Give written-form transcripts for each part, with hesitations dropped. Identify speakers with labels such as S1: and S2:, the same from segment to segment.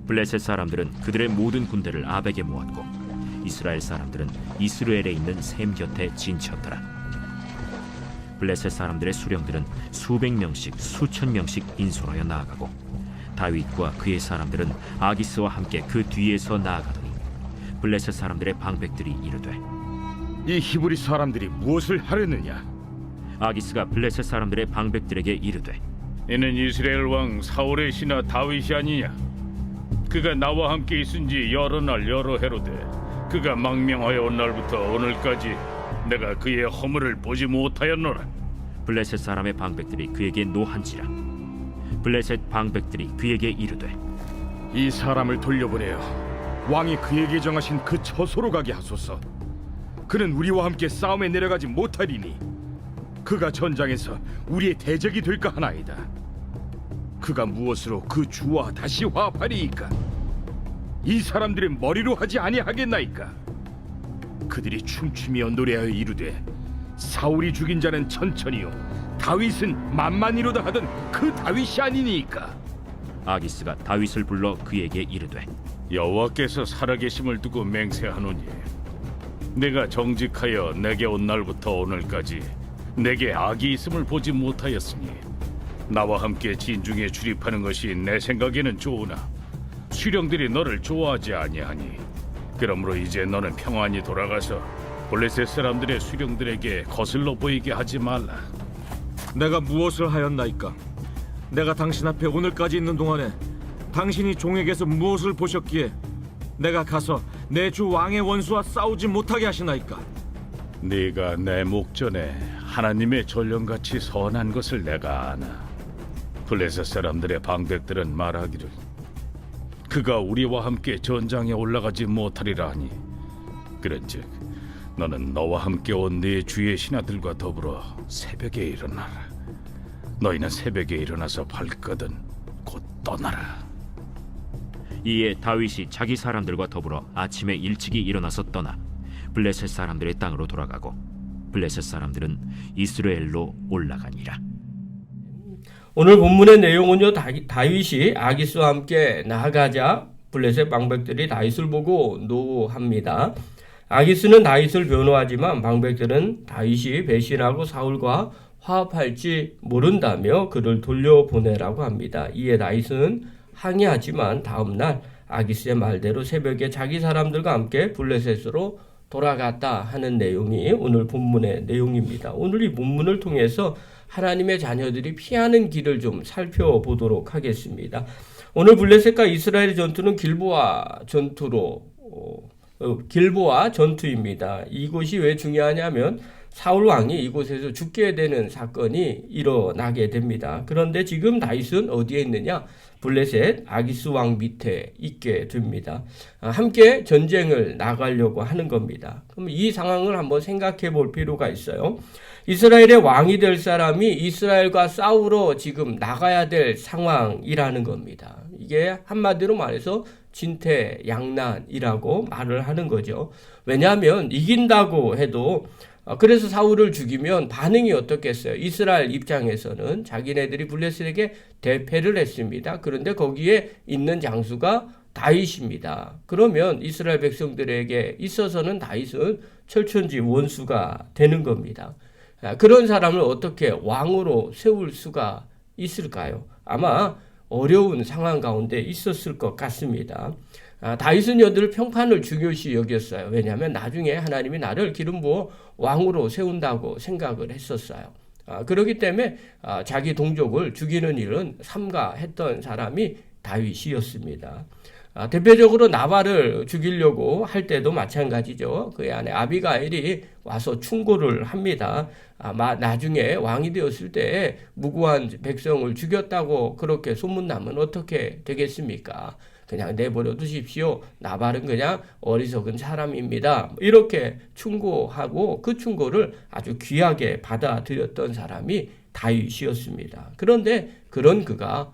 S1: 블레셋 사람들은 그들의 모든 군대를 아벡에 모았고 이스라엘 사람들은 이스라엘에 있는 셈 곁에 진쳤더라. 블레셋 사람들의 수령들은 수백 명씩 수천 명씩 인솔하여 나아가고 다윗과 그의 사람들은 아기스와 함께 그 뒤에서 나아가더니 블레셋 사람들의 방백들이 이르되
S2: 이 히브리 사람들이 무엇을 하려느냐?
S1: 아기스가 블레셋 사람들의 방백들에게 이르되
S3: 이는 이스라엘 왕 사울의 신하 다윗이 아니냐? 그가 나와 함께 있은지 여러 날 여러 해로되 그가 망명하여 온 날부터 오늘까지 내가 그의 허물을 보지 못하였노라.
S1: 블레셋 사람의 방백들이 그에게 노한지라. 블레셋 방백들이 그에게 이르되
S2: 이 사람을 돌려보내어 왕이 그에게 정하신 그 처소로 가게 하소서. 그는 우리와 함께 싸움에 내려가지 못하리니 그가 전장에서 우리의 대적이 될까 하나이다. 그가 무엇으로 그 주와 다시 화합하리이까? 이 사람들의 머리로 하지 아니하겠나이까? 그들이 춤추며 노래하여 이르되 사울이 죽인 자는 천천히요 다윗은 만만이로다 하던 그 다윗이 아니니까.
S1: 아기스가 다윗을 불러 그에게 이르되
S3: 여호와께서 살아계심을 두고 맹세하노니 내가 정직하여 내게 온 날부터 오늘까지 내게 악이 있음을 보지 못하였으니 나와 함께 진중에 출입하는 것이 내 생각에는 좋으나 수령들이 너를 좋아하지 아니하니 그러므로 이제 너는 평안히 돌아가서 블레셋 사람들의 수령들에게 거슬러 보이게 하지 말라.
S4: 내가 무엇을 하였나이까? 내가 당신 앞에 오늘까지 있는 동안에 당신이 종에게서 무엇을 보셨기에 내가 가서 내 주 왕의 원수와 싸우지 못하게 하시나이까?
S3: 네가 내 목전에 하나님의 전령같이 선한 것을 내가 아나. 블레셋 사람들의 방백들은 말하기를 그가 우리와 함께 전장에 올라가지 못하리라 하니 그런즉 너는 너와 함께 온 네 주의 신하들과 더불어 새벽에 일어나라. 너희는 새벽에 일어나서 발거든 곧 떠나라.
S1: 이에 다윗이 자기 사람들과 더불어 아침에 일찍이 일어나서 떠나 블레셋 사람들의 땅으로 돌아가고 블레셋 사람들은 이스라엘로 올라가니라.
S5: 오늘 본문의 내용은요, 다윗이 아기스와 함께 나아가자 블레셋 방백들이 다윗을 보고 노합니다. 아기스는 다윗을 변호하지만 방백들은 다윗이 배신하고 사울과 화합할지 모른다며 그를 돌려보내라고 합니다. 이에 다윗은 항의하지만 다음날 아기스의 말대로 새벽에 자기 사람들과 함께 블레셋으로 돌아갔다 하는 내용이 오늘 본문의 내용입니다. 오늘 이 본문을 통해서 하나님의 자녀들이 피하는 길을 좀 살펴보도록 하겠습니다. 오늘 블레셋과 이스라엘의 전투는 길보아 전투입니다. 이곳이 왜 중요하냐면 사울 왕이 이곳에서 죽게 되는 사건이 일어나게 됩니다. 그런데 지금 다윗은 어디에 있느냐? 블레셋 아기스 왕 밑에 있게 됩니다. 함께 전쟁을 나가려고 하는 겁니다. 그럼 이 상황을 한번 생각해 볼 필요가 있어요. 이스라엘의 왕이 될 사람이 이스라엘과 싸우러 지금 나가야 될 상황이라는 겁니다. 이게 한마디로 말해서 진퇴양난이라고 말을 하는 거죠. 왜냐하면 이긴다고 해도 그래서 사울을 죽이면 반응이 어떻겠어요? 이스라엘 입장에서는 자기네들이 블레셋에게 대패를 했습니다. 그런데 거기에 있는 장수가 다윗입니다. 그러면 이스라엘 백성들에게 있어서는 다윗은 철천지 원수가 되는 겁니다. 그런 사람을 어떻게 왕으로 세울 수가 있을까요? 아마 어려운 상황 가운데 있었을 것 같습니다. 다윗은 여들 평판을 중요시 여겼어요. 왜냐하면 나중에 하나님이 나를 기름 부어 왕으로 세운다고 생각을 했었어요. 그렇기 때문에 자기 동족을 죽이는 일은 삼가했던 사람이 다윗이었습니다. 대표적으로 나발을 죽이려고 할 때도 마찬가지죠. 그의 아내 아비가일이 와서 충고를 합니다. 나중에 왕이 되었을 때 무고한 백성을 죽였다고 그렇게 소문나면 어떻게 되겠습니까? 그냥 내버려 두십시오. 나발은 그냥 어리석은 사람입니다. 이렇게 충고하고 그 충고를 아주 귀하게 받아들였던 사람이 다윗이었습니다. 그런데 그런 그가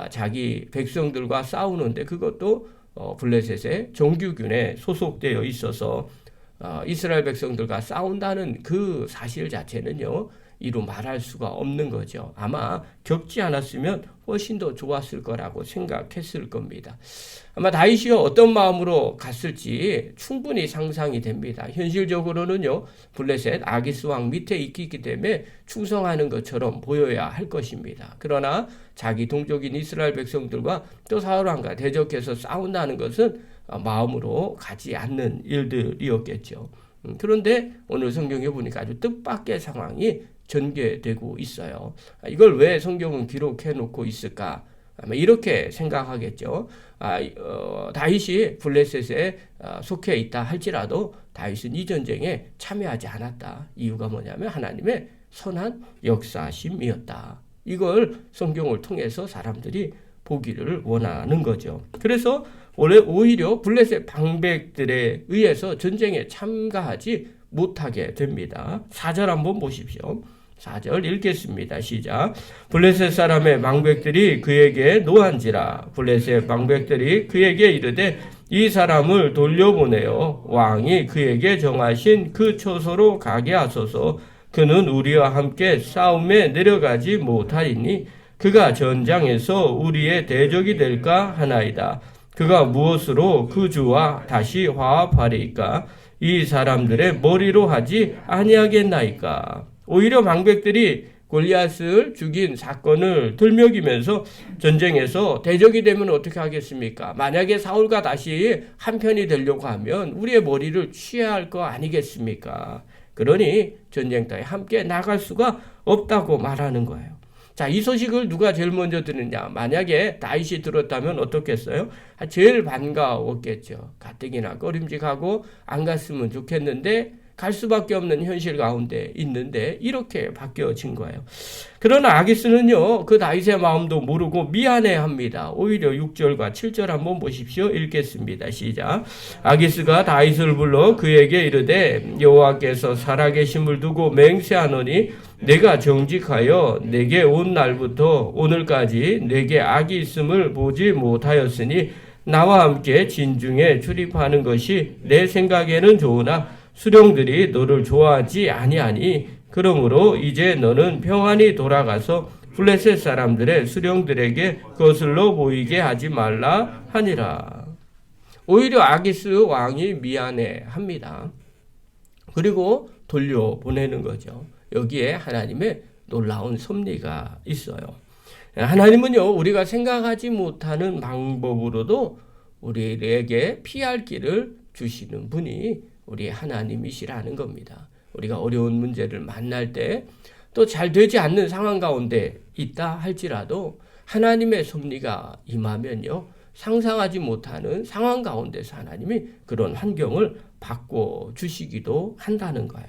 S5: 자기 백성들과 싸우는데 그것도 블레셋의 정규군에 소속되어 있어서 이스라엘 백성들과 싸운다는 그 사실 자체는요, 이루 말할 수가 없는 거죠. 아마 겪지 않았으면 훨씬 더 좋았을 거라고 생각했을 겁니다. 아마 다윗이 어떤 마음으로 갔을지 충분히 상상이 됩니다. 현실적으로는요, 블레셋 아기스 왕 밑에 있기 때문에 충성하는 것처럼 보여야 할 것입니다. 그러나 자기 동족인 이스라엘 백성들과 또 사울 왕과 대적해서 싸운다는 것은 마음으로 가지 않는 일들이었겠죠. 그런데 오늘 성경에 보니까 아주 뜻밖의 상황이 전개되고 있어요. 이걸 왜 성경은 기록해 놓고 있을까? 아마 이렇게 생각하겠죠. 다윗이 블레셋에 속해 있다 할지라도 다윗은 이 전쟁에 참여하지 않았다. 이유가 뭐냐면 하나님의 선한 역사심이었다. 이걸 성경을 통해서 사람들이 보기를 원하는 거죠. 그래서 원래 오히려 블레셋 방백들에 의해서 전쟁에 참가하지 못하게 됩니다. 4절 한번 보십시오. 4절 읽겠습니다. 시작. 블레셋 사람의 방백들이 그에게 노한지라. 블레셋 방백들이 그에게 이르되 이 사람을 돌려보내어 왕이 그에게 정하신 그 처소로 가게 하소서. 그는 우리와 함께 싸움에 내려가지 못하리니 그가 전장에서 우리의 대적이 될까 하나이다. 그가 무엇으로 그 주와 다시 화합하리이까? 이 사람들의 머리로 하지 아니하겠나이까? 오히려 방백들이 골리앗을 죽인 사건을 들먹이면서 전쟁에서 대적이 되면 어떻게 하겠습니까? 만약에 사울과 다시 한편이 되려고 하면 우리의 머리를 취해야 할 거 아니겠습니까? 그러니 전쟁터에 함께 나갈 수가 없다고 말하는 거예요. 자, 이 소식을 누가 제일 먼저 듣느냐? 만약에 다윗이 들었다면 어떻겠어요? 제일 반가웠겠죠. 가뜩이나 꺼림직하고 안 갔으면 좋겠는데 갈 수밖에 없는 현실 가운데 있는데 이렇게 바뀌어진 거예요. 그러나 아기스는요, 그 다윗의 마음도 모르고 미안해합니다. 오히려 6절과 7절 한번 보십시오. 읽겠습니다. 시작. 아기스가 다윗을 불러 그에게 이르되 여호와께서 살아계심을 두고 맹세하노니 내가 정직하여 내게 온 날부터 오늘까지 내게 악이 있음을 보지 못하였으니 나와 함께 진중에 출입하는 것이 내 생각에는 좋으나 수령들이 너를 좋아하지 아니하니 그러므로 이제 너는 평안히 돌아가서 블레셋 사람들의 수령들에게 거슬러 보이게 하지 말라 하니라. 오히려 아기스 왕이 미안해합니다. 그리고 돌려보내는 거죠. 여기에 하나님의 놀라운 섭리가 있어요. 하나님은요, 우리가 생각하지 못하는 방법으로도 우리에게 피할 길을 주시는 분이 우리 하나님이시라는 겁니다. 우리가 어려운 문제를 만날 때 또 잘 되지 않는 상황 가운데 있다 할지라도 하나님의 섭리가 임하면요, 상상하지 못하는 상황 가운데서 하나님이 그런 환경을 바꿔주시기도 한다는 거예요.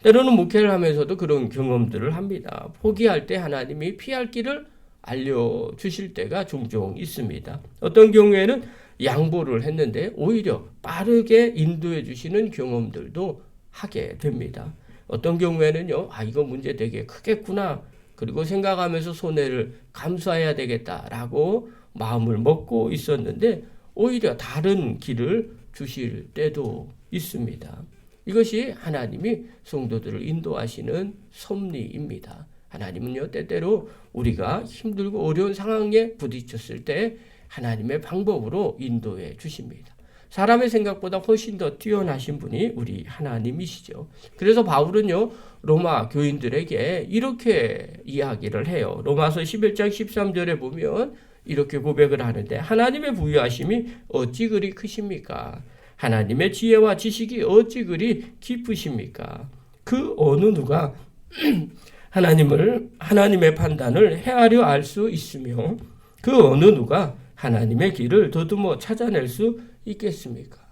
S5: 때로는 목회를 하면서도 그런 경험들을 합니다. 포기할 때 하나님이 피할 길을 알려주실 때가 종종 있습니다. 어떤 경우에는 양보를 했는데 오히려 빠르게 인도해 주시는 경험들도 하게 됩니다. 어떤 경우에는요, 이거 문제 되게 크겠구나. 그리고 생각하면서 손해를 감수해야 되겠다라고 마음을 먹고 있었는데 오히려 다른 길을 주실 때도 있습니다. 이것이 하나님이 성도들을 인도하시는 섭리입니다. 하나님은요, 때때로 우리가 힘들고 어려운 상황에 부딪혔을 때 하나님의 방법으로 인도해 주십니다. 사람의 생각보다 훨씬 더 뛰어나신 분이 우리 하나님이시죠. 그래서 바울은요, 로마 교인들에게 이렇게 이야기를 해요. 로마서 11장 13절에 보면 이렇게 고백을 하는데 하나님의 부유하심이 어찌 그리 크십니까? 하나님의 지혜와 지식이 어찌 그리 깊으십니까? 그 어느 누가 하나님의 판단을 헤아려 알 수 있으며 그 어느 누가 하나님의 길을 더듬어 찾아낼 수 있겠습니까?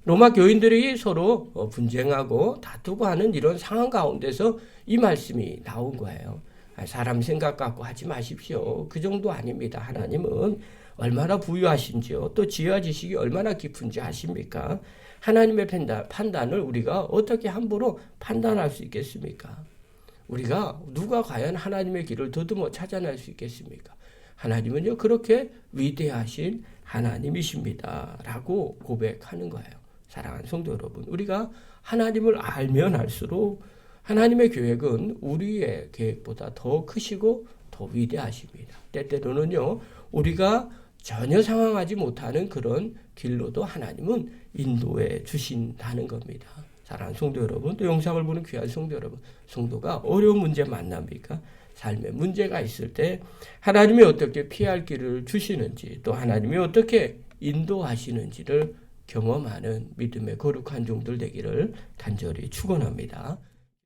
S5: 로마 교인들이 서로 분쟁하고 다투고 하는 이런 상황 가운데서 이 말씀이 나온 거예요. 사람 생각 갖고 하지 마십시오. 그 정도 아닙니다. 하나님은 얼마나 부유하신지요. 또 지혜와 지식이 얼마나 깊은지 아십니까? 하나님의 판단을 우리가 어떻게 함부로 판단할 수 있겠습니까? 우리가 누가 과연 하나님의 길을 더듬어 찾아낼 수 있겠습니까? 하나님은요, 그렇게 위대하신 하나님이십니다. 라고 고백하는 거예요. 사랑하는 성도 여러분, 우리가 하나님을 알면 알수록 하나님의 계획은 우리의 계획보다 더 크시고 더 위대하십니다. 때때로는요, 우리가 전혀 상황하지 못하는 그런 길로도 하나님은 인도해 주신다는 겁니다. 사랑하는 성도 여러분, 또 영상을 보는 귀한 성도 여러분, 성도가 어려운 문제 만납니까? 삶에 문제가 있을 때 하나님이 어떻게 피할 길을 주시는지, 또 하나님이 어떻게 인도하시는지를 경험하는 믿음의 거룩한 종들 되기를 간절히 축원합니다.